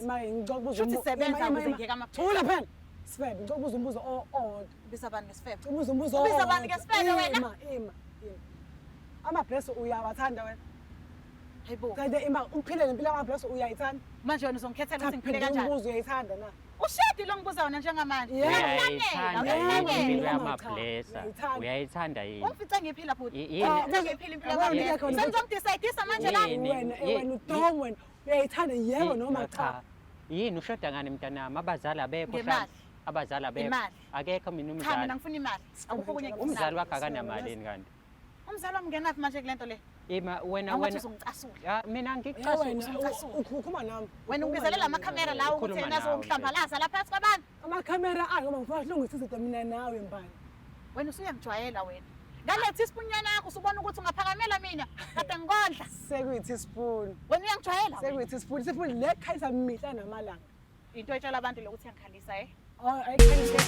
manje ngicela Shuthi sebenza ukuze ngeke Thula phela. Sifebe, ngicela ukubuza umbuzo owodwa. Ubiza abantu ngesifebe. Ubuza umbuzo Ubiza abantu ngesifebe wena? Ima. Ama-bless uyawathanda wena? Hayibo. Kanti ima uphile nempilo ama-bless uyayithanda? Manje wena uzongikhethela ukuthi ngiphile kanjani? Umbuzo uyayithanda na? Ushadi lo ngibuza wona njengamanje. Uyayithanda yini impilo yamablessa? Uyayithanda yini? Umfice ngiphila futhi. Yini? Ngiphila impilo yamablessa. Sengizomdecide manje la. Wena udom wena. Uyayithanda yebo noma cha? Yini ushoda ngani mntanami? Abazali abekho Ngemali. Abazali abekho. Imali. Akekho mina Cha umzali. mina ngifuna imali. Akukho kunye Umzali wakhe akanamali yini kanti? Umzali wami ngenaphi manje kulento le? Ima wena Awuthi uzongicasula. Ya mina Wena ngikucasula. ukhuluma nami. Wena ungibizelela amakhamera lawo ukuthi yena azongihlambalaza lapha phakathi kwabantu. Amakhamera akho ngifuna uhlungisa izinto mina nawe mbani. Wena usuyangijwayela wena. Ngalethi isipunyana yakho usubona ukuthi ungaphakamela mina. Kade ngikondla. Sekuyithi spoon. Wena uyangijwayela. Sekuyithi spoon. Spoon le khayisa mihla namalanga. Into etshela abantu lokuthi ngiyangikhalisa Oh, ayikhayisa.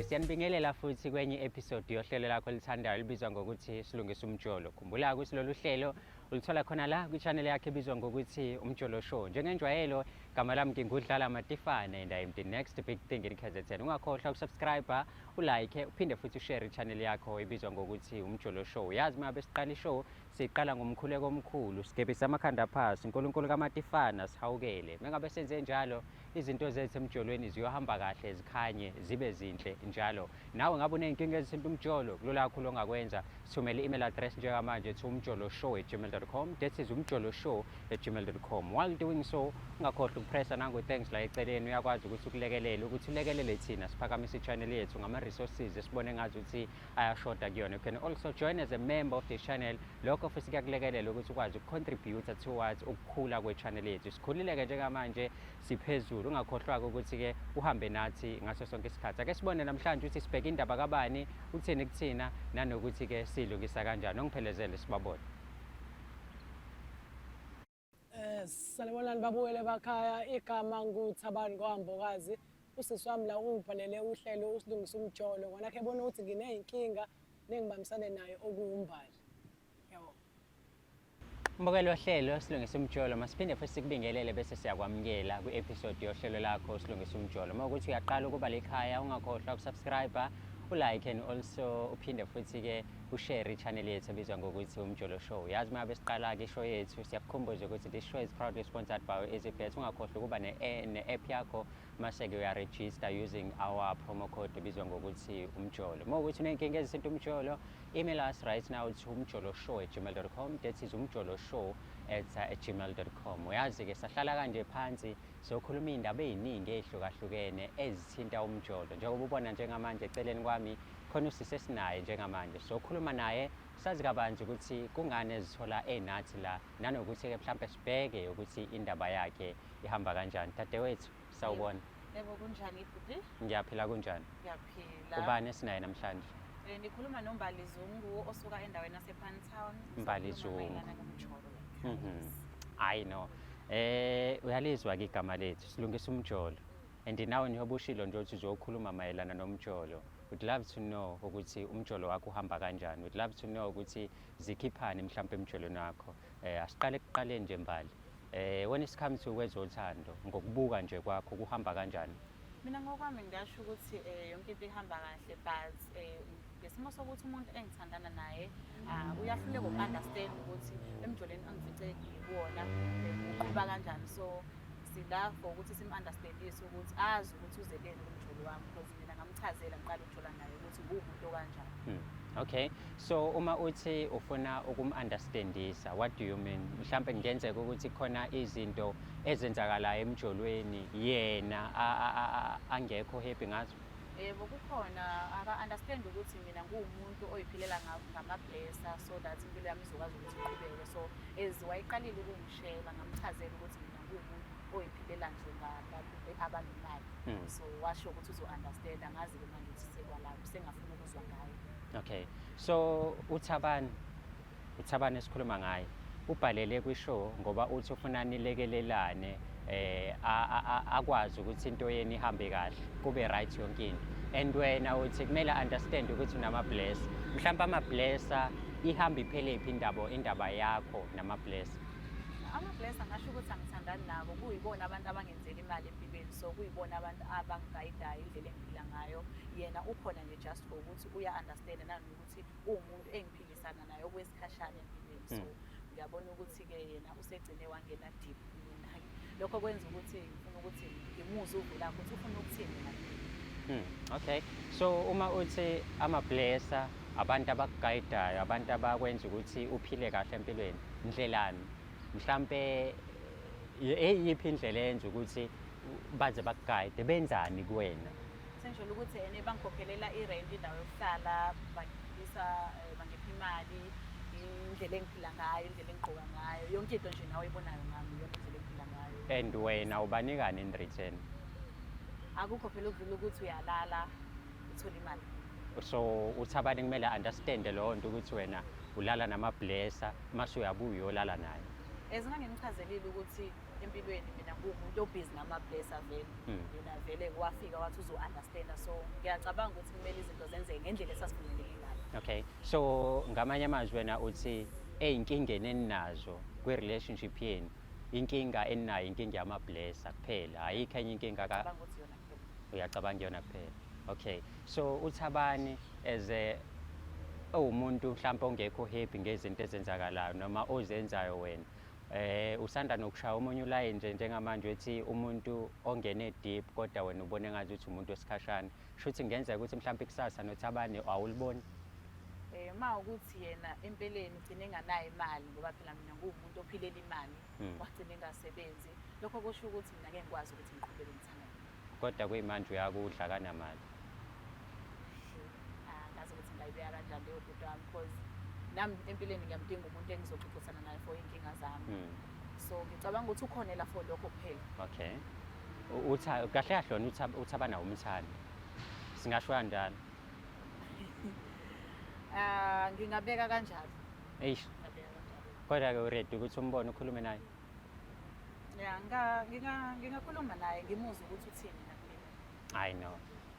Siyanibingelela futhi kwenye episode yohlelo lakho lithandayo libizwa ngokuthi Silungisa Umjolo. Khumbula ukuthi lolu hlelo ulithola khona la kwi-channel yakhe ebizwa ngokuthi Umjolo Show. Njengenjwayelo, igama lami ngingudlala Matifane and I am the next big thing in KZN. Ungakhohlwa ukusubscribe, ulike, uphinde futhi ushare i-channel yakho ebizwa ngokuthi Umjolo Show. Yazi uma besiqala i-show, siqala ngomkhuleko omkhulu, sigebisa amakhanda phansi, uNkulunkulu kaMatifana sihawukele. Mengabe senze njalo, izinto zethu emjolweni ziyohamba kahle, zikhanye, zibe zinhle njalo. Nawe ngabe uneyinkinga ezithinta umjolo, kulula kakhulu ongakwenza. Sithumele i-email address njengamanje to umjoloshow@gmail.com. That is umjoloshow@gmail.com. While doing so, ungakhohlwa ukupressa nango thanks la eceleni, uyakwazi ukuthi ulekelele thina siphakamise i-channel yethu ngama-resources esibone ngazi ukuthi ayashoda kuyona. You can also join as a member of the channel. Lokho futhi kuyakulekelela ukuthi ukwazi ukucontribute towards ukukhula kwe-channel yethu. Sikhulileke njengamanje siphezulu, ungakhohlwa ukuthi-ke uhambe nathi ngaso sonke isikhathi. Ake sibone namhlanje ukuthi sibheke indaba kabani, uthini kuthina, nanokuthi-ke silungisa kanjani. Ongiphelezele sibabone. Sanibonani babuyele bakhaya, igama nguThabani Kwambokazi. Usisi wami la ungibhalele uhlelo usilungisa umjolo, ngona ke bona ukuthi ngineyinkinga nengibambisane naye okuwumbali. Yabo. Mbokelo hlelo Silungisa Umjolo, masiphinde futhi sikubingelele bese siyakwamukela kwi-episode yohlelo lakho Silungisa Umjolo. Mawukuthi uyaqala ukuba lekhaya, ungakhohlwa ukusubscribe, ulike and also uphinde futhi-ke ushare i-channel yethu ebizwa ngokuthi Umjolo Show. Yazi uma besiqala-ke ishow yethu, siyakukhumbuza ukuthi this show is proudly sponsored by EasyBet. Ungakhohlwa ukuba ne-app yakho, mase-ke uyaregister using our promo code ebizwa ngokuthi Umjolo. Mawukuthi uneyinkinga ezithinta umjolo, email us right now to umjoloshow@gmail.com. That is umjoloshow@gmail.com. Uyazi-ke sahlala kanje phansi sokhuluma iy'ndaba ey'ningi ey'hlukahlukene ezithinta umjolo. Njengoba ubona njengamanje eceleni kwami khona usisi esinaye njengamanje, sokhuluma naye sazi kabanzi ukuthi kungani ezithola enathi la, nanokuthi-ke mhlampe sibheke ukuthi indaba yakhe ihamba kanjani. Dadewethu, sawubona. Yebo kunjani ibhuti? Ngiyaphila kunjani? Ngiyaphila. Ubani esinaye namhlanje? Ngikhuluma noMbali Zungu osuka endaweni yasePantown. Mbali Zungu. I know. Uyalizwa-ke igama lethu Silungisa Umjolo, and nawe njengoba ushilo nje ukuthi uzokhuluma mayelana nomjolo. Would love to know ukuthi umjolo wakho uhamba kanjani. Would love to know ukuthi zikhiphani mhlawumbe emjolweni wakho. Asiqale kuqaleni nje Mbali. When it comes to kwezothando, ngokubuka nje kwakho kuhamba kanjani? Mina ngokwami ngasho ukuthi yonke into ihamba kahle, but ngesimo sokuthi umuntu engithandana naye uyahluleka uku-understand ukuthi emjoleni angifice kuwona uqhuba kanjani. So sila for ukuthi sim-understandise ukuthi azi ukuthi uzeleni umjolo wami, because mina ngamchazela ngiqala ukujola naye ukuthi uwumuntu okanjani. Okay, so uma uthi ufuna ukum-understandisa, what do you mean? Mhlampe kungenzeka ukuthi khona izinto ezenzakalayo emjolweni yena angekho happy ngazo. Yebo kukhona aka-understand ukuthi mina nguwumuntu oyiphilela ngama-blesser, so that impilo yami izokwazi ukuthi iqhubeke. So wayiqalile ukungishela, ngamchazela ukuthi mina nguwumuntu oyiphilela nje abanemali. So washo ukuthi uzo-understand, angazi-ke manje ukuthi sekwalapho sengafuna ukuzwa ngayo. Okay, so uThabani esikhuluma ngaye ubhalele kwishow ngoba uthi ufuna nilekelelane akwazi ukuthi into yeni ihambe kahle kube right yonke into. And wena uthi kumele understand ukuthi unama-blesser. Mhlawumbe ama-blesser ihamba iphelephi indaba yakho nama-blesser. Ama-blesser ngasho ukuthi angithandani nabo, kuyibona abantu abangenzela imali empilweni, so kuyibona abantu abangigayidayo indlela engiphila ngayo. Yena ukhona nje just for ukuthi uya-understand nanokuthi uwumuntu engiphilisana naye okwesikhashana empilweni. So ngiyabona ukuthi-ke yena usegcine wangena deep mina. Lokho kwenza ukuthi ngifuna ukuthi ngimuzwe uvu lakho ukuthi ufuna ukuthini na. Okay, so uma uthi ama-blesser abantu abakugayidayo, abantu abakwenza ukuthi uphile kahle empilweni, ndlelani? Mhlampe eyiphi indlela eyenza ukuthi baze bakugayide, benzani kuwena? Sengisho ukuthi yena bangikhokhelela i-rent, indawo yokuhlala, bangipha imali, indlela engiphila ngayo, indlela engigqoka ngayo, yonke into nje nawe ibonayo ngami yonke indlela engiphila ngayo. And wena ubanikani in return? Akukho phela ukudlula ukuthi uyalala uthole imali. So uThabani kumele understand leyo nto ukuthi wena ulala nama-blesser mase uyabuya uyolala naye. Ngimchazelile ukuthi empilweni mina ngumuntu obhizi nama-blesser vele. Yena vele wafika wathi uzo-understanda, so ngiyacabanga ukuthi kumele izinto zenzeke ngendlela esasivumeleke ngayo. Okay, so ngamanye amazwi wena uthi ey'nkingeni eninazo kwi-relationship yenu, inkinga eninayo inkinga yama-blesser kuphela, ayikho enye inkinga Ngicabanga ukuthi yona kuphela. Uyacabanga yona kuphela. Okay, so uThabani as umuntu mhlawumbe ongekho happy ngezinto ezenzakalayo noma ozenzayo wena, usanda nokushaya omunye ulayini nje njengamanje ethi umuntu ongene deep kodwa wena ubone ngathi uthi umuntu wesikhashana, shuthi kungenzeka ukuthi mhlawumbe ikusasa noThabani awuliboni? Uma ukuthi yena empeleni ugcine enganayo imali ngoba phela mina nguwumuntu ophilela imali, wagcina engasebenzi, lokho kusho ukuthi mina ngeke ngikwazi ukuthi ngiqhubeke ngithanda. Kodwa kuyimanje uyakudla kanamali. Ngazi ukuthi ngayibeka kanjani leyo bhuti wami, because nami empilweni ngiyamdinga umuntu engizoxoxisana naye for iy'nkinga zami. So ngicabanga ukuthi ukhonela for lokho kuphela. Okay, kahle kahle wona uThabani awumthandi, singasho kanjalo? Ngingabeka kanjalo. Eish, kodwa-ke uready ukuthi umbone ukhulume naye? Ngingakhuluma naye ngimuzwe ukuthi uthini nakumina. I know.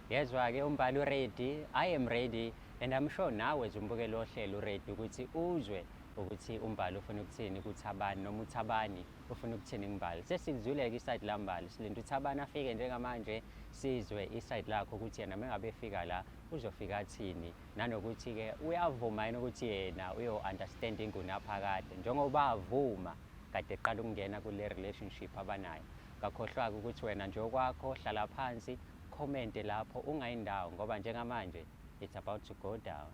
Yezwa-ke uMbali ready, I am ready, and I'm sure nawe umbukele ohlelo uready ukuthi uzwe ukuthi uMbali ufuna ukuthini kuThabani noma uThabani ufuna ukuthini kuMbali. Sesidluleke iside laMbali, silinda uThabani afike njengamanje sizwe iside lakho ukuthi yena mengabe efika la uzofika athini, nanokuthi-ke uyavuma yini ukuthi yena uyo-understand ingunaphakade njengoba avuma kade eqala ukungena kule relationship abanayo. Ngakhohlwa-ke ukuthi wena nje okwakho hlala phansi, comment lapho ungayindawo ngoba njengamanje it's about to go down.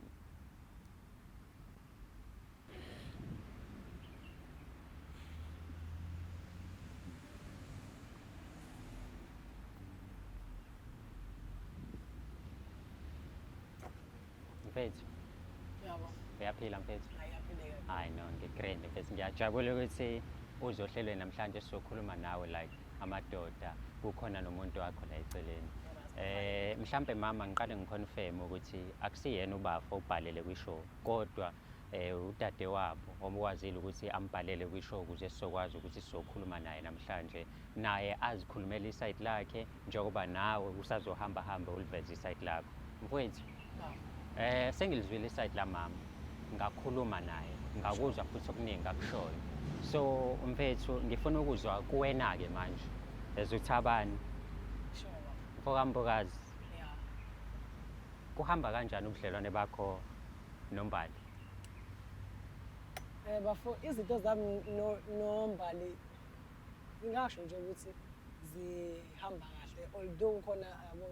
Mfethu, Yabo, uyaphila mfethu? ayaphileka. Hayi no, ngi-grand mfethu, ngiyajabula ukuthi uzohlelwe namhlanje sizokhuluma nawe like amadoda, kukhona nomuntu wakho la eceleni. Mhlambe mama ngiqale ngiconfirm ukuthi akusiyena ubafo ubhalele kwishow kodwa udade wabo omukwazile ukuthi ambhalele kwishow ukuze sizokwazi ukuthi sizokhuluma naye namhlanje, naye azikhulumela iside lakhe njengoba nawe usazohamba hamba uliveze iside lakho. Mfowethu, sengilizwile iside la mama, ngakhuluma naye, ngakuzwa futhi okuningi akushoyo. So mfethu ngifuna ukuzwa kuwena-ke manje as uThabani, Sure. mfokambokazi, Yeah. kuhamba kanjani ubudlelwane bakho noMbali? Bafo izinto zami noMbali ngingasho nje ukuthi zihamba kahle, although khona yabo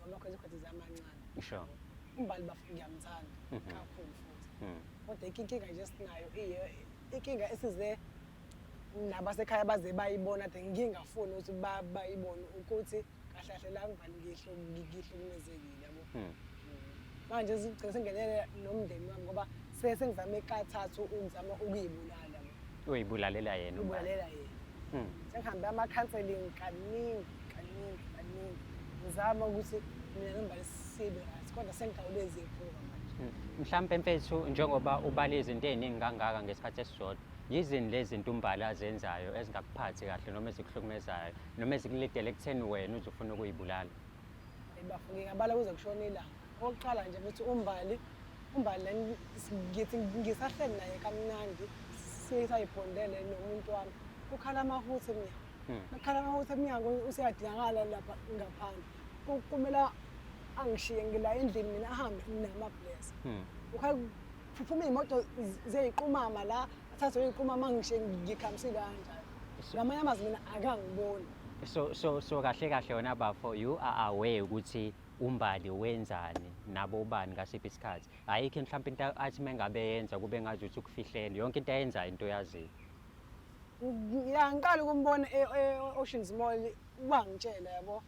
noma khona izikhathi zamancane. Sure. uMbali bafo ngiyamthanda kakhulu futhi. Kodwa inkinga nje esinayo inkinga esize nabasekhaya baze bayibona ade ngingafuni ukuthi bayibone ukuthi kahle kahle la ngivali ngihlukumezekile yabo. Manje sigcina singenele nomndeni wami ngoba sengizame kathathu ukuzama ukuyibulala. Uyibulalela yena uMbali? Ubulalela yena. Sengihambe ama-counselling kaningi. Ngizama ukuthi mina noMbali sibe right kodwa sengigawulezi iphupho manje. Mhlampe mfethu njengoba ubala izinto ey'ningi kangaka ngesikhathi esisodwa, yizini lezi zinto uMbali azenzayo ezingakuphathi kahle noma ezikuhlukumezayo noma ezikulidele ekutheni wena uze ufuna ukuyibulala? Bafo ngingabala kuze kushona ilanga. Okokuqala nje futhi uMbali ngithi ngisahleli naye kamnandi sisayibhondele nomuntu wami. Ukhala amahuthe mina. Ukhala amahuthe eminyango usiyadingakala lapha ngaphandle. Kumele angishiye ngila endlini mina ahambe namabless. Kuphuma imoto zeyiqumama la athathe iyiqumama ngishiye ngikhamisile kanjalo. Ngamanye amazwi mina akangiboni. So kahle kahle wona Bafo you are aware ukuthi uMbali wenzani nabo ubani ngasiphi isikhathi? Ayikho mhlawumbe into athi mengabe yenza kube ngazi ukuthi ukufihlele yonke into ayenzayo into yazi. Ya ngiqala ukumbona e-Oceans Mall ubangitshela yabo.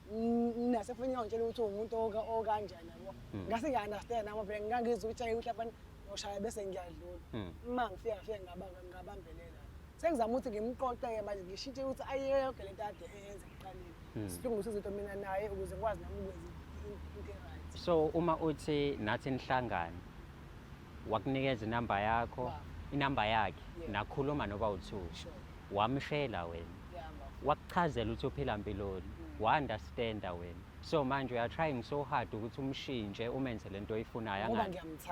Nasefuna ngitshela ukuthi umuntu okanjani yabo. Ngase ngiunderstand nami phela ngangizwe ukuthi ayihla abantu oshaya bese ngiyadlula. Uma ngifika ngabambelela. Sengizama ukuthi ngimqoqeke manje ngishintshe ukuthi ayeke lento ade eyenza ekuqaleni. Silungise izinto mina naye ukuze ngikwazi nami ukwenza into right. So uma uthi nathi nihlangane wakunikeza inamba yakho, inamba yakhe nakhuluma noba u2. Wamshela wena. Wakuchazela ukuthi uphila impiloni. Wa-understanda wena. So manje you are trying so hard ukuthi umshintshe umenze lento oyifunayo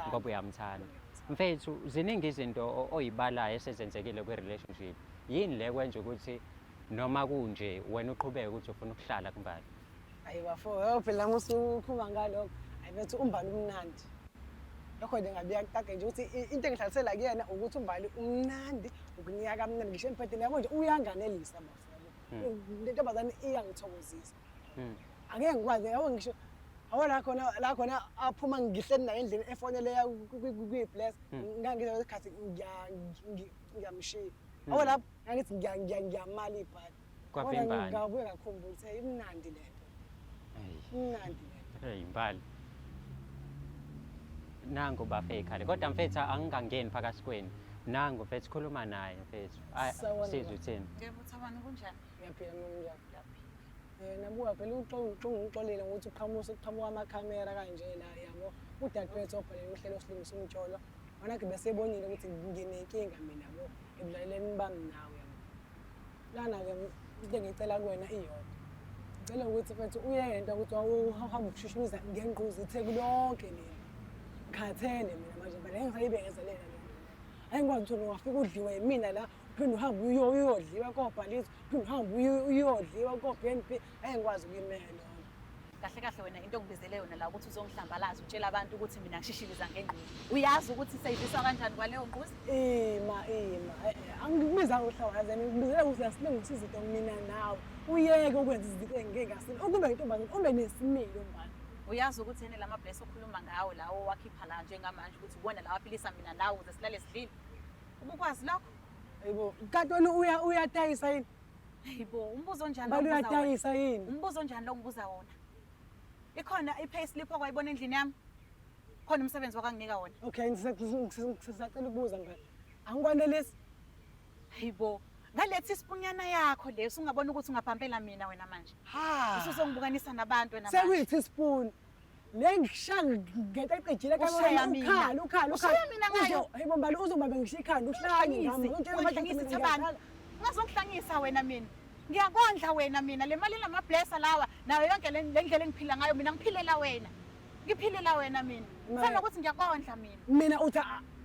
ngoba uyamthanda. Mfethu ziningi izinto oyibalayo esezenzekile kwi-relationship. Yini le kwenza ukuthi noma kunje wena uqhubeke ukuthi ufuna ukuhlala kuMbali? Hayi bafo phela nami usukhuluma ngalokho. Ayibethu uMbali umnandi. Lokho nje ngabiya kuqaqe nje ukuthi into engihlalisela kuyena ukuthi uMbali umnandi ukunika kamnandi ngisho emphatheni yabo nje uyanganelisa bafo. Le ntombazane iyangithokozisa. Angeke ngikwazi yabo ngisho awona la khona aphuma ngihleli naye endlini efonele ya kwi-bless ngangizo isikhathi ngiyamshiya. Awu lapho ngithi ngiyamala ibhadi. Kwaphembani. Ngabuye ngakhumbula ukuthi imnandi lento. Imnandi lento. Hey Mbali. Nangu Bafo ekhale. Kodwa mfethu angingangeni phakathi kweni. Nangu mfethu khuluma naye mfethu. Sizwe uthini? Yebo Thabani kunjani? Ngiyaphila noma nabuka phela ngixolile ukuthi uqhamuka amakhamera kanje la yabo. Udadewethu obhalele uhlelo osilungisa umtsholo. Wona ke bese ebonile ukuthi nginenkinga mina yabo ebulaleni bami nawe yabo. Lana ke into engicela kuwena iyodwa. Ngicela ukuthi mfethu uyento ukuthi uhamba ukushushumisa ngenquzi itheku lonke leli. Ngikhathele mina manje phela ngisayibekezelela lento. Ayingikwazi ukuthi ungafika udliwe yimina la uphinde uhambe uyodliwa koBhaliso uphinde uhambe uyodliwa koBNP ayingikwazi ukuyimela lokho. Kahle kahle wena into ngibizele yona la ukuthi uzongihlambalaza utshela abantu ukuthi mina ngishishiliza ngengquzi. Uyazi ukuthi seyivisa kanjani kwaleyo ngquzi? Angikubiza ngohlawazana ngibizela ukuthi asilungise izinto mina nawe. Uyeke ukwenza izinto engingasini. Ukube intombazane ube nesimilo Mbali. Uyazi ukuthi yena lamabless okhuluma ngawo lawo wakhipha la njengamanje ukuthi ubona la waphilisa mina nawe ukuze silale sidlile. Ubukwazi lokho? Hayibo, kanti wena uyatayisa yini? Hayibo, umbuzo onjani lo? Uyatayisa yini? Umbuzo onjani lo ngibuza wona? Ikhona i-payslip okwayibona endlini yami? Khona umsebenzi wakanginika wona? Okay, ngisacela ukubuza Mbali. Angikwanelisi? Hayibo, ngalethi isipunyana yakho leso ungabona ukuthi ungabhampela mina wena manje. Usuzongibukanisa nabantu wena manje. Sekuyithi spoon. Lengishanga ngento eqedile ukhala. Ushaya mina ngayo. Hayibo Mbali uzoba bengishiya ikhanda uhlanye ngami. Ungangisi abantu. Ungazongihlangisa wena mina. Ngiyakondla wena mina le mali lamablessa lawa nayo yonke le ndlela engiphila ngayo mina ngiphilela wena. Ngiphilela wena mina. Kufanele ukuthi ngiyakondla mina. Mina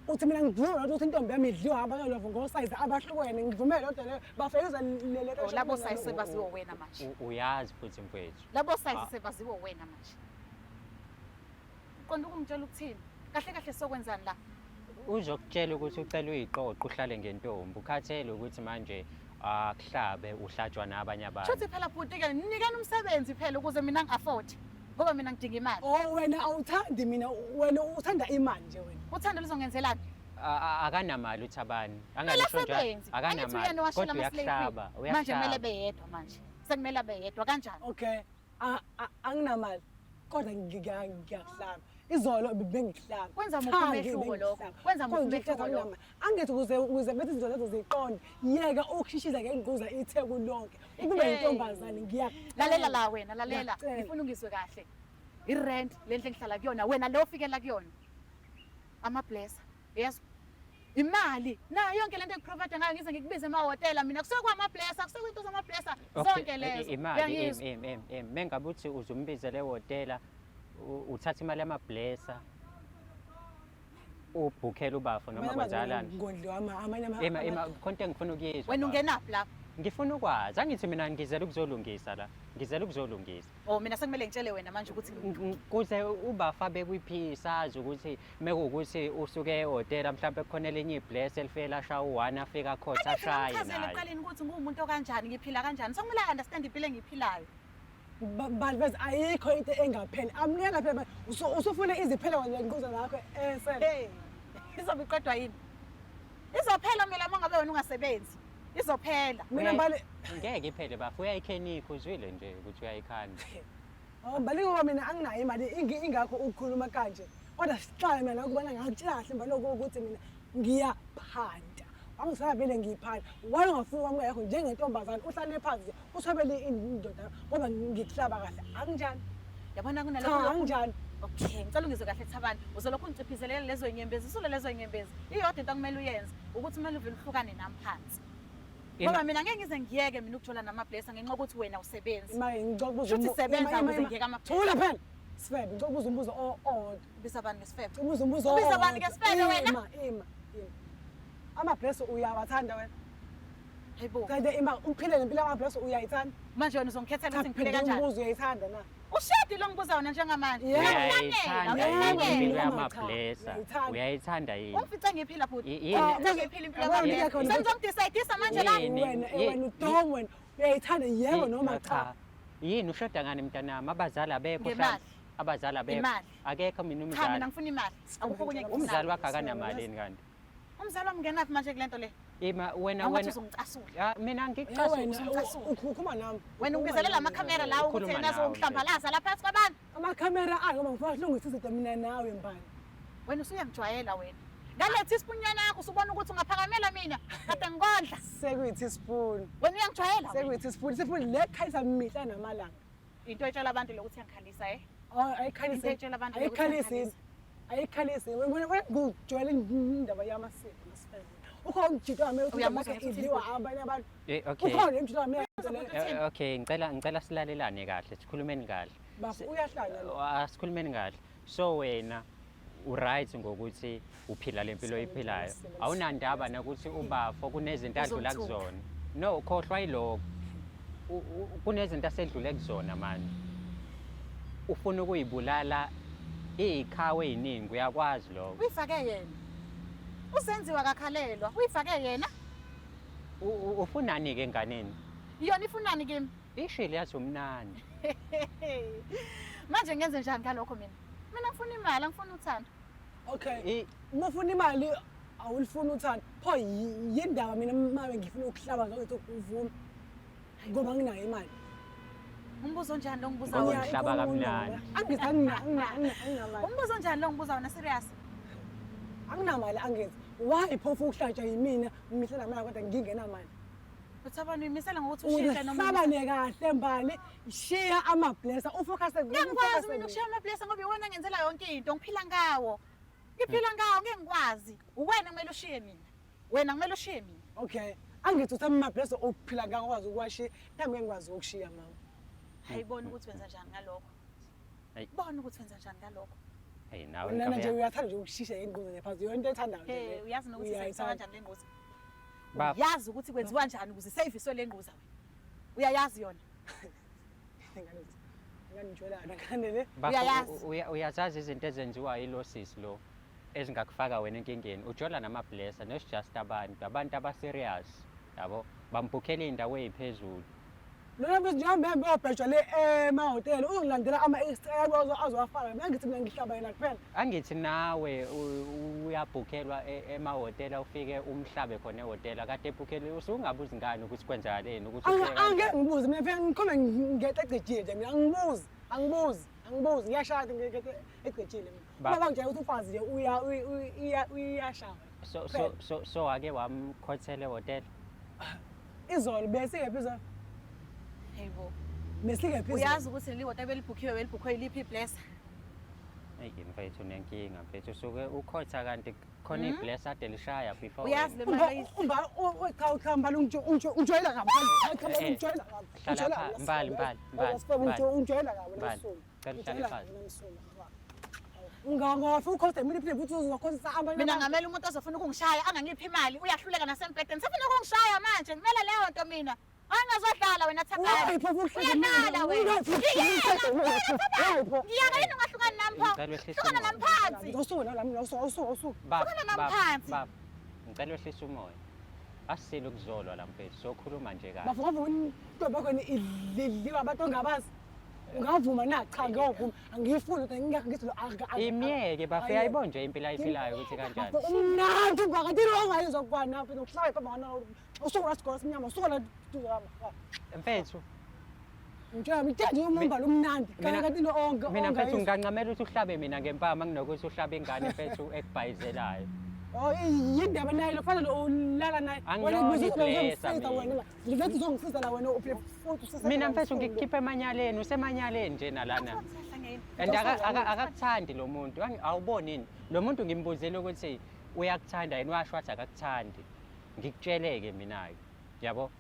uthi mina ngivuma ukuthi intombi yami idliwa abakalovo ngosize abahlukene ngivumele kodwa le bafekeza le labo size baziwo wena manje. Uyazi futhi mfethu. Labo size sebaziwo wena manje. Qonda ukungitshela ukuthini? Kahle kahle sokwenzani la? Uzokutshela ukuthi ucela uyiqoqo uhlale ngentombi. Ukhathele ukuthi manje akuhlabe uhlatshwa nabanye abantu. Shothi phela bhuti ke ninikeni umsebenzi phela ukuze mina ngi-afford. Ngoba mina ngidinga imali. Wena awuthandi mina wena uthanda imali nje wena. Uthanda lizongenzelani? Akanamali uThabani. Anganisho njalo. Akanamali. Kodwa uyakuhlaba. Manje kumele beyedwa manje. Sekumele beyedwa kanjani? Okay. Anginamali. Kodwa ngiyakuhlaba. Izolo bengihlaba. Kwenza muphi umehluko lokho? Kwenza muphi umehluko lokho? Angithi ukuze bethi izinto lezo ziqonde yeka ukushishiza ngengquza itheku lonke. Ukube intombazane lalela la wena lalela. Ngifuna ungizwe kahle. I-rent lendle engihlala kuyona wena lo ofikela kuyona. Amablessa. Yes. imali nayo yonke lento engiprovide ngayo ngize ngikubize emahhotela mina kusuke kwamablessa kusuke into zamablessa zonke lezo imali mengabe uthi uzumbize le hotela uthatha imali yamablessa ubhukhela ubafo noma bazalana konke ngifuna ukuyizwa wena ungenaphi lapho ngifuna ukwazi angithi mina ngizela ukuzolungisa la ngizela ukuzolungisa mina sekumele ngitshele wena manje ukuthi kuze ubafa bekuyiphi sazi ukuthi mekuwukuthi usuke ehotela mhlawumbe kukhona elinye ibless elifike lasha u1 afika khotha ashaye naye eqaleni ukuthi ngumuntu okanjani ngiphila kanjani sekumele understand impilo engiphilayo bantu bese ayikho into engapheli amnikela phela usufuna iziphelo ngenkuzo lakho esele izobe iqedwa yini izophela mina mangabe wena ungasebenzi izophela mina bali ngeke iphele bafu uyayikhenika uzwile nje ukuthi uyayikhanda bali ngoba mina anginayo imali ingakho ukukhuluma kanje kodwa siqala mina ukubona ngakutshela kahle baloko ukuthi mina ngiyaphanda angisaba vele ngiyiphanda wena ungafuni kwami yakho njengentombazana uhlale phansi usobele indoda ngoba ngikuhlaba kahle akunjani yabona kunalokho akunjani okay ngicela ungizwe kahle Thabani uzolokhu ungiciphizelele lezo inyembezi usule lezo inyembezi iyodwa into kumele uyenze ukuthi kumele uvele uhlukane nami phansi ngoba mina ngeke ngize ngiyeke mina ukuthola namablessa ngenxa ukuthi wena usebenza imali ukuthi ngicokubuza usebenza ukuze ngiyeke amablessa thula phela sifebe ngicokubuza umbuzo owodwa ubisa abantu ngesifebe ubuza umbuzo ubisa abantu ngesifebe wena ima amablessa uyawathanda wena hayibo kanti ima uphile nempilo yamablessa uyayithanda manje wena uzonkhetha ukuthi ngiphile kanjani umbuzo uyayithanda na ushedi lo ngibuza wona njengamanje uyayithanda yini umfice ngiphila futhi ngiphila impilo yami sengizongidecide manje la wena udom wena uyayithanda yebo noma cha yini ushoda ngani mntanami abazali abekho abazali abekho akekho mina cha mina ngifuna imali akukho kunye umzali wakhe akanamali kanti umzali wami ngenaphi manje kulento le wena mina ukhuluma nami wena ungibizelela amakhamera lawo ukuthi yena azongihlambalaza la phakathi kwabantu amakhamera ngoba ngifuna uhlungisa izinto mina nawe mbani wena usuyangijwayela wena ngalethi isipunyana yakho usubona ukuthi ungaphakamela mina kade ngikondla sekuyithi spoon wena uyangijwayela sekuyithi spoon le khayisa mihla namalanga into etshela abantu lokuthi uyangikhalisa ayikhalisi etshela abantu lokuthi ayikhalisi wena ngujwayele indaba yamasiko ukhona umjito wami uthi idliwa abanye abantu ukhona umjito wami okay ngicela silalelane kahle sikhulumeni kahle bafu uyahlanya asikhulumeni kahle so wena uright ngokuthi uphila lempilo oyiphilayo awunandaba nokuthi ubafo kunezinto adlula kuzona no khohlwa yiloko kunezinto asedlule kuzona manje ufuna ukuyibulala ikhawe eziningi uyakwazi lokho uyifake yena usenziwa kakhalelwa uyifake yena ufunani ke enganeni yona ifunani kimi ishile yathi umnandi manje ngenze njani ngalokho mina ngifuna imali ngifuna uthando okay uma ufuna imali awulifuna uthando pho yindaba mina mabe ngifuna ukuhlaba ngathi uvuma ngoba nginayo imali umbuzo njani lo ngibuza wona uhlaba kamnandi umbuzo njani lo ngibuza wona serious anginamali angenzi why phofu ukuhlatshwa yimina mihla namala kodwa ngingenamali Thabani uyimisela ngokuthi ushintshe noma uhlabane kahle mbali share amablessa ufocus ngiyakwazi mina ukushare amablessa ngoba iwona ngenzela yonke into ngiphila ngawo ngeke ngikwazi uwena kumele ushiye mina wena kumele ushiye mina okay angithi uthama amablessa okuphila ngawo kwazi ukwashiya nami ngikwazi ukushiya mama hayibona ukuthi wenza njani ngalokho bona ukuthi wenza njani ngalokho hey nawe nje uyathanda nje ukushisha ingquzo ngephansi yonke ethandayo nje uyazi nokuthi senza kanjani lengozi uyazi ukuthi kwenziwa kanjani ukuze saviswe lengozi wena uyayazi yona nganijwelana kanele uyazazi izinto ezenziwa yilosisi lo ezingakufaka wena enkingeni ujola namablessa not just abantu abaserious yabo bambhukhela indawo eziphezulu Lona bese ngihambe ngiyobhejwa le emahotela uzolandela ama-extra azowafaka mina ngithi mina ngihlaba yena kuphela angithi nawe uyabhukhelwa emahotela ufike umhlabe khona ehotela kade ebhukhele usungabuzi ngani ukuthi kwenzakaleni ukuthi angeke ngibuze mina phela ngikhombe ngiyececejile nje mina angibuzi ngiyashada ngiyececejile mina ngoba nje ukuthi ufazi nje uyashaya so ake wamkhothela ehotela izolo bese ngephi Hayibo. Mesike phezulu. Uyazi ukuthi leli hotela belibhukhiwe belibhukhwe yiliphi iblessa? Eyi mfethu nenkinga mfethu usuke ukhotha kanti khona ibless ade lishaya before Uyazi le umba mali umba cha mbali unjoyela kabi unjoyela kabi hlala pha mbali unjoyela kabi mbali cela uhlale phansi ungangofa ukhotha mina phela futhi uzokhothisa abanye mina ngamele umuntu ozofuna ukungishaya angangiphi imali uyahluleka nasempedeni sefuna ukungishaya manje kumele leyo nto mina angazodlala wena Thabani uyadlala wena ngiyaka yini ungahlukani nami pho ngicela wehlise hlukana nami phansi usuku la mina usuku Hlukana nami phansi. baba ngicela wehlise umoya asisile ukuzolwa la mfethu sokhuluma nje kahle bavuma intombi yakho idliwa abantu ongabazi ungavuma na cha ngiyovuma angiyifuni ukuthi ngithi imiyeke bafe ayibona nje impilo ayiphilayo ukuthi kanjani umnandi ungakatini ongayizwa kwana phela ukuhlala phambi kwana usuku la sigolo simnyama usuku la mfethu ngitshela mthenje umbalo umnandi kanti onke mina mfethu ngingancamela ukuthi uhlabe mina ngempama nginokuthi uhlabe ingane mfethu ekubhayizelayo yindaba naye kufanele ulala naye ngivethi uzongisiza la wena futhi mina mfethu ngikukhipha emanyaleni usemanyaleni nje nalana and akakuthandi lo muntu awuboni yini lo muntu ngimbuzile ukuthi uyakuthanda yini washo wathi akakuthandi ngikutsheleke mina-ke yabo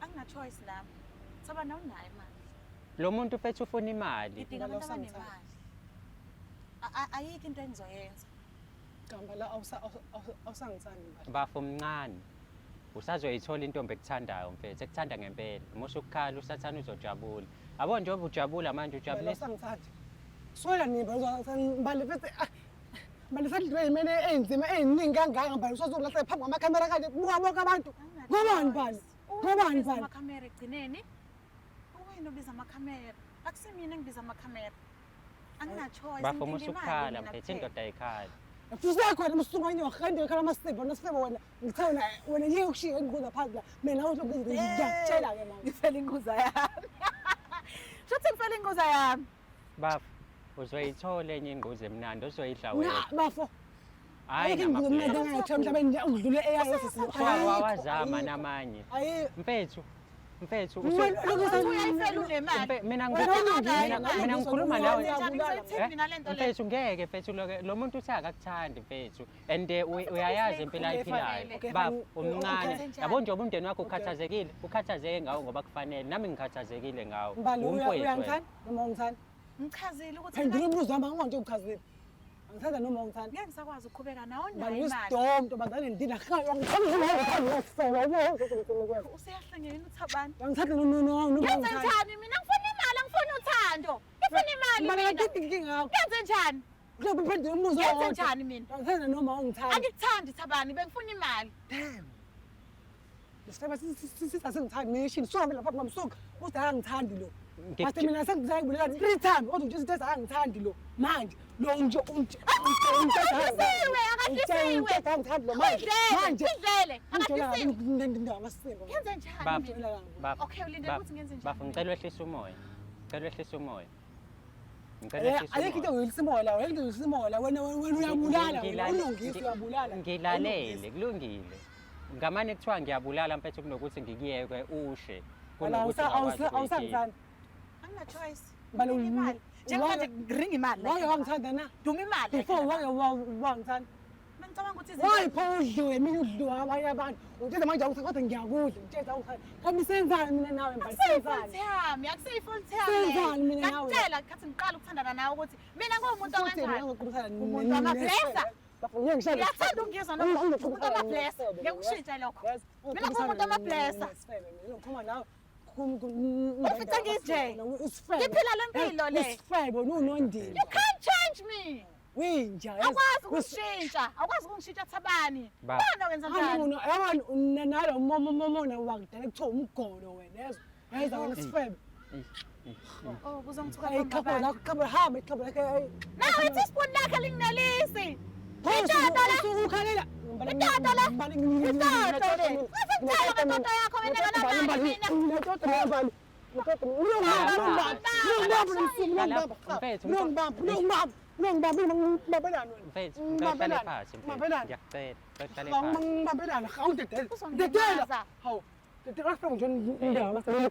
angina choice lami Thabani awunayo imali lo muntu mfethu ufuna imali ngidinga abantu abanemali ayikho into engizoyenza gamba la awusangithandi mbali bafo mncane usazoyithola intombi ekuthandayo mfethu ekuthanda ngempela umusho ukukhala usathana uzojabula yabo njengoba ujabula manje ujabulisa awusangithandi swela nini mbali futhi mbali sadliwe imene enzima eziningi kangaka mbali usazolahla phambi kwamakhamera kanje buka bonke abantu ngobani mbali ngobani mbali amakhamera egcineni wena ubiza amakhamera akusimina engibiza amakhamera angina choice bafo umusho ukukhala mfethu indoda ayikhala Fusakhona msunganye wakhande khala masebo nasebo wena ngithana wena yeke ukushiya inguza phansi la mina awuthi ngiyakutshela ke mama ngifela inguza yami shothi ngifela inguza yami bafo uzoyithola enye inguza emnandi uzoyidla wena bafo hayi inguza emnandi engayithola mhlawumbe udlule wawazama namanye mfethu uyayifela unemali mina ngikhuluma nawe mfethu ngeke mfethu lo muntu uthi akakuthandi mfethu and uyayazi impilo ayiphilayo baba umncane yabo njengoba umndeni wakho ukhathazeke ngawo ngoba kufanele nami ngikhathazekile ngawo uyangithanda noma ungithanda ngichazile ukuthi phendula umbuzo wami angikho uchazile angithanda noma ungithanda ngeke ngisakwazi ukuqhubeka nawo nayo bani imali usidom bazane ndina khaya useyahlangene uThabani ngithanda noma yenze njani mina ngifuna imali angifuni uthando ngifuna imali mina mina ngithi ngingakho yenze njani Kulobe phendula umbuzo yenze njani mina angithanda noma ungithanda angikuthandi Thabani bengifuna imali damn Lesifaba sisasengithandi nation so lapha ngamsuka uthi angithandi lo Base mina sengizayibulela 3 times kodwa nje sithi angithandi lo manje lo nje akahlisiwe angithandi lo manje idlele akahlisiwe ndingamasiko yenze njani mina baba okay ulindele ukuthi ngenze njani bafo ngicela wehlise umoya ayikho into uyisimoya la ayikho uyisimoya wena uyabulala unongisi uyabulala ngilalele kulungile ngamane kuthiwa ngiyabulala mfethu kunokuthi ngikuyeke ushe kunokuthi awusangithanda angina choice Balo- imali njengoba ngiringa imali wake wangithanda na duma imali before wake wangithanda ngicabanga ukuthi wayipho udliwe mina udliwa abanye abantu uthethe manje awuthi kodwa ngiyakudla uthethe awuthi kanti senzani mina nawe mbali senzani yami akuseyifault Senzani yami mina nawe? ngakutshela khathi ngiqala ukuthandana nawe ukuthi mina ngumuntu Futhi okanjani ngiyakuqhubeka umuntu wamablessa ngiyangishaya ngiyathanda ukungizwa nomuntu wamablessa ngiyakushintsha lokho mina ngumuntu wamablessa ngikhuluma nawe Ufitha nginje. Ngiphila le mpilo le. Usifebe nunondini. You can't change me Winja akwazi ukushintsha akwazi ukungishintsha Thabani Ba- bana wenza njani yabona nalo momona wakudala kuthiwa umgolo wena yezwa yayiza wena sifebe oh kuzongithuka ikhabo lakho ikhabo hamba ikhabo lakho nawe ithi spoon lakhe linginelisi ukhalela Itata le. Itata le. Ngizongitshela ngendoda yakho wena ngalabani mina. mfethu ngihlale phansi mfethu ngiyacela uhlale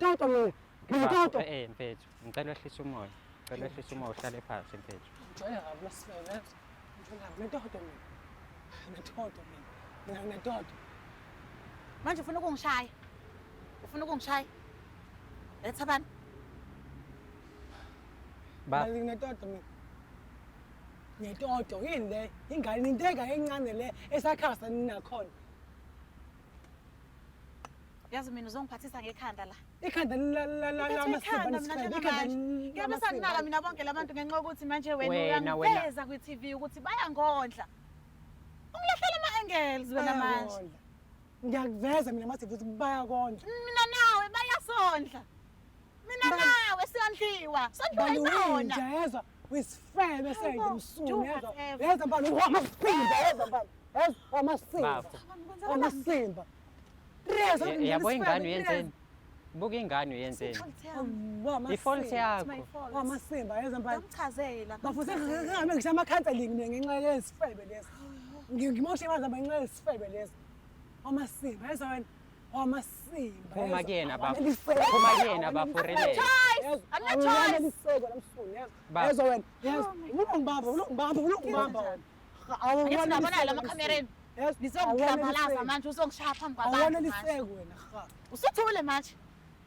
phansi mfethu ngicela wehlise umoya Cela ehlise uma uhlale phansi mfethu. Ngijwayele kabi lasifebe. Nginetodo mina. Nginetodo mina. Mina nginetodo. Manje ufuna ukungishaya. Ufuna ukungishaya. Thabani. Baba Nginetodo mina. Nginetodo yini le? Ingane inteka encane le esakhasa ninakhona. Yazi mina uzongiphathisa ngekhanda la. Ikhanda lamasifebe nesifebe. Ngiyabe sanginaka mina bonke labantu ngenxa yokuthi manje wena Wena. uyangiveza kwi-TV ukuthi bayangondla. Ungilahlela ama-angles wena manje. Ngiyakuveza mina masithi ukuthi bayakondla. Mina nawe bayasondla. Mina nawe siyondliwa. Sondliwa yona. Balunja yezwa wisifebe seyide do msuni yezwa. whatever. Yezwa mbali wamasimba yezwa mbali. Yezwa wamasimba. Baba. Wamasimba. Reza yabo ingane uyenzeni? Buka ingane uyenzeni? I-fault yakho. Wamasimba yezwa mbali. Ngamchazela. Bafuse ngihambe ngisha ama-counselling ngenxa yesifebe lesi. Ngimoshe imali zami ngenxa yesifebe lesi. Wamasimba yezwa wena. Wamasimba. Phuma kuyena baba. Phuma kuyena baba urelate. Baba. Yezwa wena. Ulungibamba. Ngiyabona la makhamereni. Ngizongidlambalaza manje uzongishaya phambi kwabantu. Awuneliseke wena. Usuthule manje.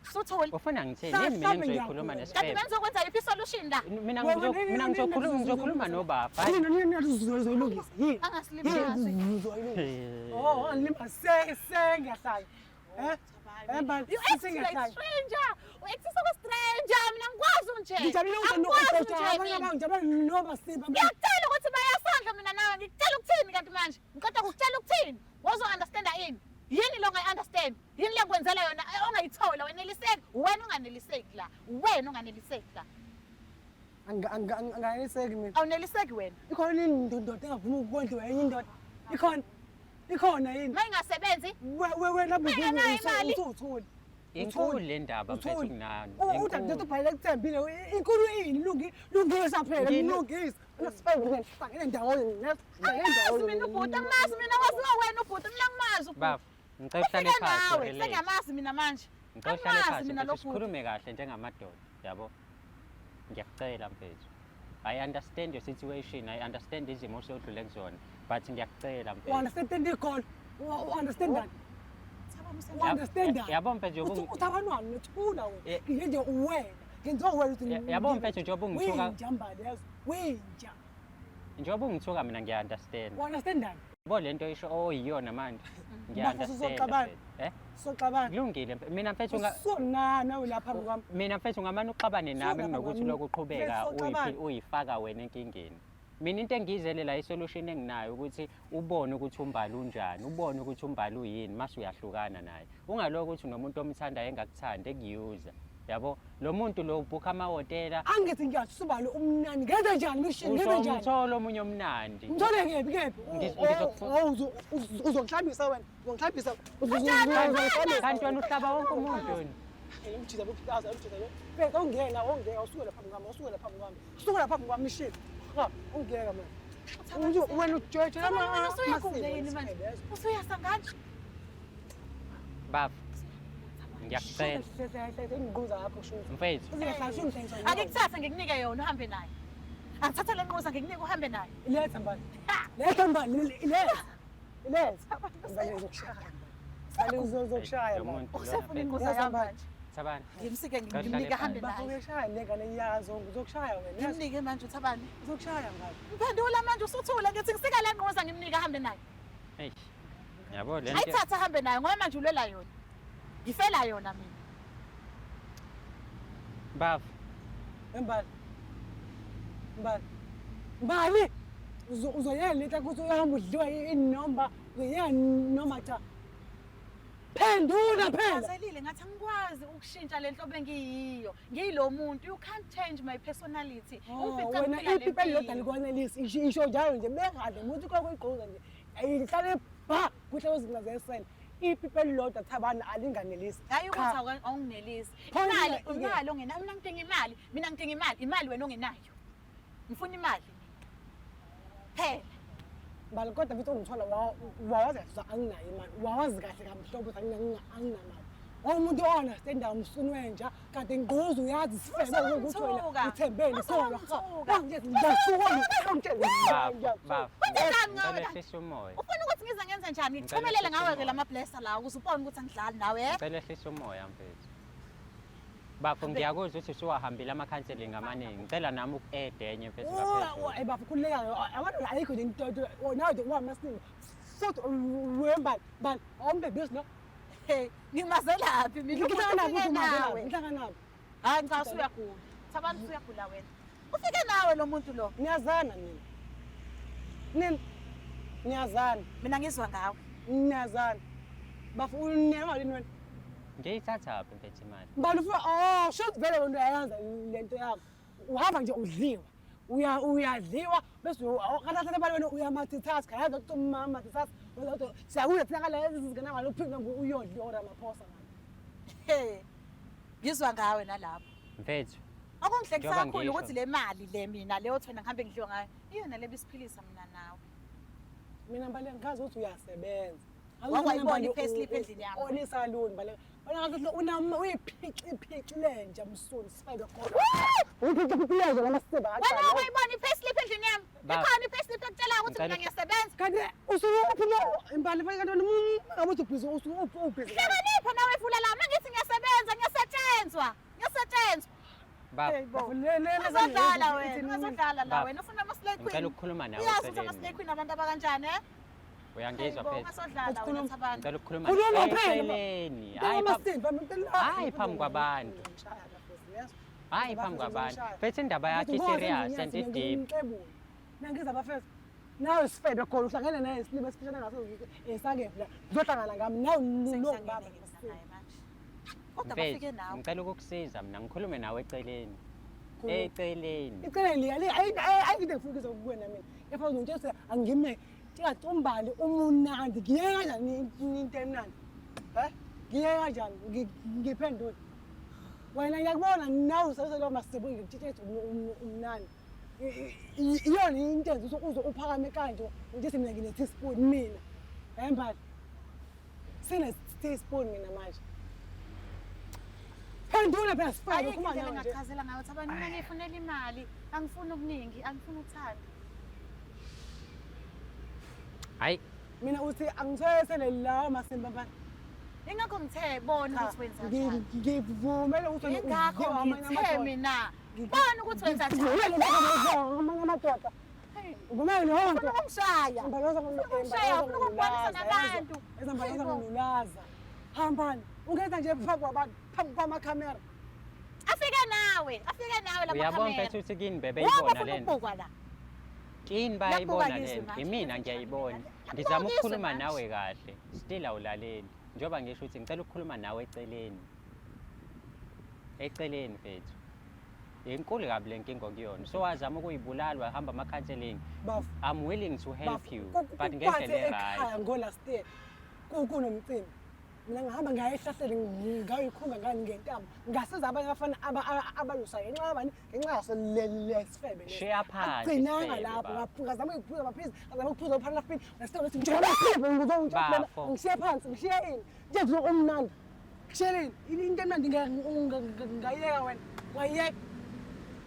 Usuthule. Ufuna ngithini? Yini mina engizoyikhuluma Kanti nesifebe? benizokwenza yiphi isolution la? Mina ngizokhuluma nobaba. Yini uzoyilungisa? Yini? Angasilimazi. Oh, ngilima sengiyahlala. You act like stranger. U-actisa kwa-stranger. Mina ngikwazi unje. Ngijabule nomasimba. Ngiyakutshela ukuthi bayasandla mina nawe. Ngikutshela ukuthini kanti manje? Ngiceda ukutshela ukuthini? Wozo-understanda ini? Yini lo ongayi-understand? Yini le kwenzela yona ongayithola? Weneliseki? Wena unganeliseki la. Wena unganeliseki la. Anganeliseki mina. Awuneliseki wena. Ikhona indoda engavuma ukondliwa enye indoda. Ikhona yini? Uma ingasebenzi, Wena Engenayo imali. uthule. Inkulu le ndaba mfethu kunani. Udade ubhalele kuthembile. Inkulu yini? Lungisa phela. Lungisa. Nasifebe ngihlangene ndawonye. angimazi mina ubhuti, angimazi mina waziwa wena ubhuti, mina angimazi ubhuti. Baba, ngicela uhlale Ufike phansi nawe, urelate. sengiyamazi mina manje. Ngicela uhlale Angimazi phansi mina mfethu lo bhuti. sikhulume kahle njengamadoda, yabo? Ngiyakucela mfethu. I understand your situation, I understand izimo osodlule kuzona, but ngiyakucela mfethu. Understand ikhona. Understand that. Understand that. Yabo mfethu Uthi abantwana nethula wena. Ngenje uwena. Ngenziwa wena ukuthi yabo mfethu njengoba ungithuka wenja mbali yazo. Wenja. njengoba ungithuka mina ngiya-understand. Understand that. Yabo lento isho oyiyona manje. Bafisa Ngiya-understand. uzoxabana. Eh? Soxabana. Kulungile mina mfethu Sonana wena phambi kwami. mina mfethu ngamane uxabane nami kunokuthi lokhu uqhubeka Soxabana. uyifaka wena enkingeni. Mina into engiyizele la isolution enginayo ukuthi ubone ukuthi umbali unjani, ubone ukuthi umbali uyini mase uyahlukana naye. Ungaloko ukuthi unomuntu omthandayo engakuthandi ekuyuza. Yabo lo muntu lo ubhuka amahotela Angithi ngiyasubala umnani. Ngenze njani mishini? Ngenze njani? uzomthola omunye omnandi. Ngithole kephi? Uzokuhlambisa wena. Uzokuhlambisa. Kanti wena uhlaba wonke umuntu wena. Umjida bokuhlaza, umjida lo. Beka ungena, usukela phambi kwami, usukela phambi kwami. Usukela phambi kwami mishini. Ha, ungeka mina. Wena ujeje Wena usuyagula yini manje? Usuyasa ngani? Baba ngiyakucela ngikuza lapho shuthi. mfethu Uzohlala ungithenga. Akikuthathe ngikunika yona uhambe naye. Angithatha le nquza ngikunika uhambe naye. Iletha mbali. Letha mbali, iletha. Iletha. Ngale uzokushaya. Ngale uzokushaya mbali. Usefuna inquza yami manje. Thabani. Ngimsike ngimnike ahambe naye. Bakushaya lengane yazo, uzokushaya wena. Ngimnike manje uthabani. Uzokushaya ngale. Mphendula manje usuthule ngithi ngisika le nquza ngimnike ahambe naye. Hey. Yabo lento Ayithatha ahambe naye ngoba manje ulela yona. Ngifela yona mina. baba Mbali. Mbali. Mbali. Uzoyela lento ukuthi uyahamba udliwa inomba, uzoyela noma cha. Phendula phela. Ngizalile ngathi angikwazi ukushintsha le nhlobo engiyiyo. Ngiyilo muntu, you can't change my personality. Wena ipipa elilodwa likwanelisi isho njalo nje bengadle umuntu kokuyigqoza nje. Ayihlale ba kuhle kwezinto zesene. Ipipa elilodwa Thabana alinganelisi. Hayi ukuthi awunginelisi. Imali ongenayo, mina ngidinga imali. Mina ngidinga imali. Imali wena ongenayo. Ngifuna imali. Phela. Mbali kodwa futhi ungithola wawazi anginayo imali. Wawazi kahle kamhlobo ukuthi anginamali. umuntu o-understand-ayo umsuni wenja kanti ngquzu uyazi isifebe ukuthi wena Usungithuka. uthembele solwa Usungithuka. Ngicela ehlise umoya. Ufuna ukuthi ngize ngenze njani? Ngikuchumelele ngawe-ke la mablessa lawo ukuze ubone ukuthi angidlali nawe. Ngicela ehlise umoya mfethu. Bafo ngiyakuzwa ukuthi usuwahambile ama-counselling amaningi. Ngicela nami uku-add enye mfethu ngaphezulu. bafo khululeka abantu la ayikho nje into nawe ungamasinga futhi wembani bani awumbebhesi no Hey, ngimazelaphi mina ngihlangana nawe. ngihlangana Hayi ngicabanga usuyagula. Thabani usuyagula wena. Ufike nawe lo muntu lo. niyazana nina niyazana Mina ngizwa ngawe. niyazana bafo unemalini wena Ngiyithathaphi mfethu imali? mbali shothi vele wena uyayenza lento yakho uhamba nje udliwa uyadliwa bese kanti bani wena uya-multitask ayazi ukuthi uma-multitask siyakuya thina lezi zingane ngalo uphinde uyodli oramaphosa Hey. Ngizwa ngawe nalapho. Mfethu, Okungihlekisa Njengoba kakhulu ngisho. ukuthi le mali le mina leyo thina ngihambe ngidliwa ngayo. Iyona le bisiphilisa mina nawe. mina mbali ngikazi ukuthi uyasebenza Wawayibona i-payslip endlini yami. onesaluni mbali uyiphici lenja msuni sifebe khona uyiphici lenja lama siba Wena wayibona i-payslip endlini yami. Baba. Ikhona i-payslip ekutshela ukuthi mina Ngicela- ngiyasebenza. kanti usuphuma imbali fake kanti ngabe uthi ubhizi ubhizi Hlakanipho nawe vula la mangithi ngiyasebenza ngiyasetshenzwa. Ngiyasetshenzwa. bafo, Uzodlala wena. Uzodlala la Baba. wena ufuna ama-slay ngicela queen. ukukhuluma nawe Uyazi ukuthi ama-slay eceleni. queen abantu abakanjani eh? Uyangizwa Hayibo, mfethu? ungasodlala wena Thabani. Ngicela ukukhuluma Khuluma nawe phela, eceleni. Hayi phambi kwabantu. Hayi phambi kwabantu. Mfethu indaba yakho i-serious and i-deep. nangiza bafethu nawe sifebe khona uhlangene naye isilima esifishane ngaso esakephi la ngizohlangana ngami nawe nobaba Sengisangenekeza naye manje. Kodwa Mfethu, bafike nawe. ngicela ukukusiza mina ngikhulume nawe eceleni. Eceleni. iceleni ayikho ngifukisa kuwena mina efana nomuntu ethi angime ngingacumbali umunandi ngiyeke kanjani into emnandi ngiyeke kanjani ngiphendule wena ngiyakubona nawe usaleyo masibo ngitshithethe umnandi iyona into enza uze uphakame kanje ukuthi mina ngine-teaspoon mina embali sine-teaspoon mina manje phendula phela sifake Ayikho khuluma indlela nawe nje engachazela ngayo Thabani mina ngiyifunela imali. Angifuni okuningi, angifuni uthando. Hayi, mina uthi angiswesele lawo masimba bani Ingakho ngithe bona ukuthi wenza njani. ngivumele ukuthi Ingakho ngithe mina. Bona ukuthi wenza njani. amanye amadoda uvumele lonke Ungishaya. Ungishaya ufuna ukubonisa nabantu. ezambalaza ngolulaza hambani ungenza nje phambi kwabantu phambi kwamakhamera Afike nawe la uyabona makhamera. mfethu ukuthi kini bebeyibona Wabafuna lento. ukubukwa la. Kini bayibona Yabuka ngizwe lento. manje. Imina ngiyayibona. Yabuka Ngizama ngizwe ukukhuluma manje. nawe kahle. Still awulaleli. Njoba ngisho ukuthi ngicela ukukhuluma nawe eceleni. Eceleni mfethu. Inkulu kabi lenkinga okuyona. So wazama ukuyibulala wahamba ama-counselling. bafu I'm willing to help you. But Kuphathe ngendlela ekhaya e-right. ngo-last year kunomcimbi mina ngihamba ngayihlahlele ngayikhumba ngani ngentamo ngasiza abanye abafana abalusayo ngenxa yabani ngenxa yaso lesifebe Share phansi agcinanga isifebe, lapho baba. ngazama ukuphuza amaphizi ngazama ukuphuza uphala fini ngasithola ukuthi njengoba isifebe ngizongitshela Bafo. ngishiye phansi ngishiye ini nje nje umnandi ngishiyeleni into emnandi ngayiyeka wena wayiyeka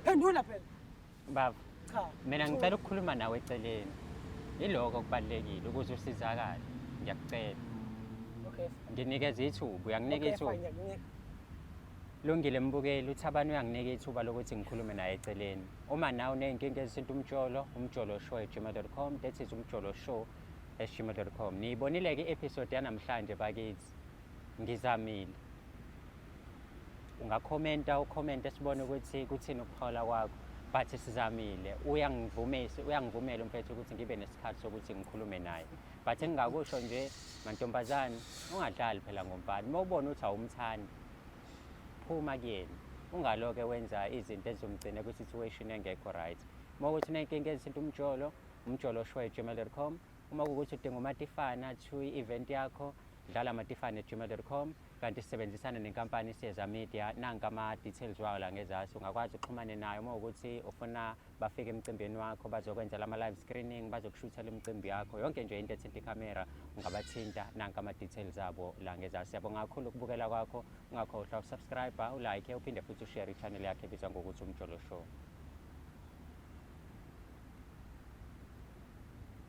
phendula phela Baba, cha mina ngicela ukukhuluma nawe eceleni. Iloko okubalekile ukuze usizakale. Ngiyakucela. okay Nginikeza ithuba, uyanginika okay ithuba. fine ngiyakunika Lungile mbukeli uThabani uyanginika ithuba lokuthi ngikhulume naye eceleni. Uma nawe uneyinkinga ezisinto umjolo@gmail.com, that is umjoloshow@gmail.com. Niyibonile ke i-episode yanamhlanje bakithi. Ngizamile. Ungakhomenta ukhommente sibone ukuthi kuthini ukuphola kwakho. But sizamile. Uyangivumela umfethu ukuthi ngibe nesikhathi sokuthi ngikhulume naye. But engingakusho nje mantombazane ungadlali phela ngombani. Mawubona ukuthi awumthandi phuma kuyena ungaloke wenza izinto ezomgcina kwi-situation engekho right. Uma ukuthi unenkinga ezisinto umjolo show@gmail.com. Uma kuwukuthi udinga umatifana to i-event yakho dlala_matifane@gmail.com, kanti sisebenzisana nenkampani Siyeza Media. Nanka ama-details wayo la ngezansi, ungakwazi uxhumane nayo uma ukuthi ufuna bafike emcimbini wakho bazokwenza lama-live screening, bazokushuthela imicimbi yakho, yonke nje into ethinta ikhamera ungabathinta. Nanka ama-details abo la ngezansi. Siyabonga kakhulu ukubukela kwakho, ungakhohlwa ukusubscribe, ulike, uphinde futhi ushare i-channel yakhe ebizwa ngokuthi Umjolo Show.